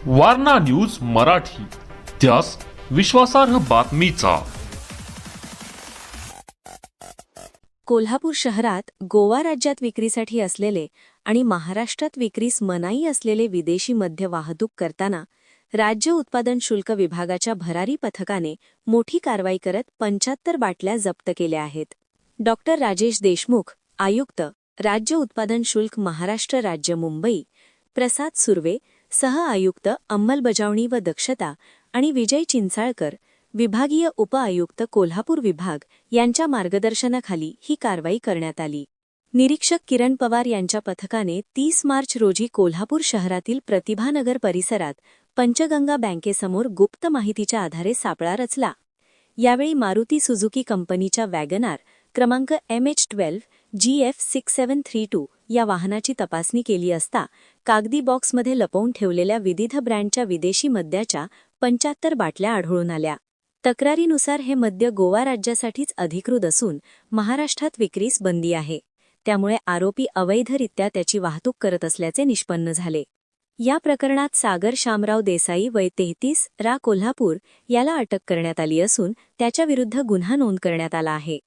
Warna news Marathi, त्यास विश्वासार्ह बातमीचा। कोल्हापूर शहरात गोवा राज्यात विक्रीसाठी असलेले आणि महाराष्ट्रात विक्रीस मनाई असलेले विदेशी मद्य वाहतूक करताना राज्य उत्पादन शुल्क विभागाच्या भरारी पथकाने मोठी कारवाई करत 75 बाटल्या जप्त केल्या आहेत। डॉक्टर राजेश देशमुख, आयुक्त, राज्य उत्पादन शुल्क महाराष्ट्र राज्य मुंबई, प्रसाद सुर्वे, सह आयुक्त अंमलबजावणी व दक्षता आणि विजय चिंचाळकर, विभागीय उप-आयुक्त कोल्हापूर विभाग यांच्या मार्गदर्शनाखाली ही कारवाई करण्यात आली। निरीक्षक किरण पवार यांच्या पथकाने 30 मार्च रोजी कोल्हापूर शहरातील प्रतिभानगर परिसरात पंचगंगा बँकेसमोर गुप्त माहितीच्या आधारे सापळा रचला। यावेळी मारुती सुझुकी कंपनीच्या वॅगनार क्रमांक MH12 GF6732 या वाहनाची तपासणी केली असता कागदी बॉक्समध्ये लपवून ठेवलेल्या विविध ब्रँडच्या विदेशी मद्याच्या 75 बाटल्या आढळून आल्या। तक्रारीनुसार हे मद्य गोवा राज्यासाठीच अधिकृत असून महाराष्ट्रात विक्रीस बंदी आहे, त्यामुळे आरोपी अवैधरित्या त्याची वाहतूक करत असल्याचे निष्पन्न झाले। या प्रकरणात सागर शामराव देसाई वय 33 रा कोल्हापूर याला अटक करण्यात आली असून त्याच्याविरुद्ध गुन्हा नोंद करण्यात आला आहे।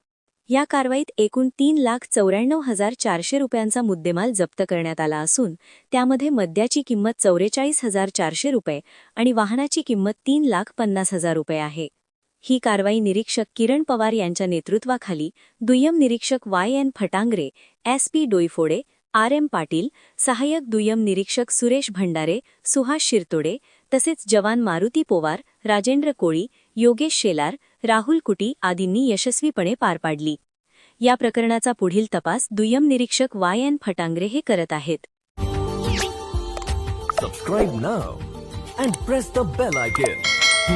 या कारवाईत एकूण 3,94,400 रुपयांचा मुद्देमाल जप्त करण्यात आला असून त्यामध्ये मद्याची किंमत 44,400 रुपये आणि वाहनाची किंमत 3,50,000 रुपये आहे। ही कारवाई निरीक्षक किरण पवार यांच्या नेतृत्वाखाली दुय्यम निरीक्षक YN Phatangare, SP Doiphode, RM Patil, सहाय्यक दुय्यम निरीक्षक सुरेश भंडारे, सुहास शिरतोडे तसेच जवान मारुती पोवार, राजेंद्र कोळी, योगेश शेलार, राहुल कुटी आदींनी यशस्वीपणे पार पाडली। या प्रकरणाचा पुढील तपास दुय्यम निरीक्षक YN फटांगरे हे करत आहेत। Subscribe now and press the bell icon.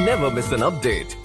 Never miss an update.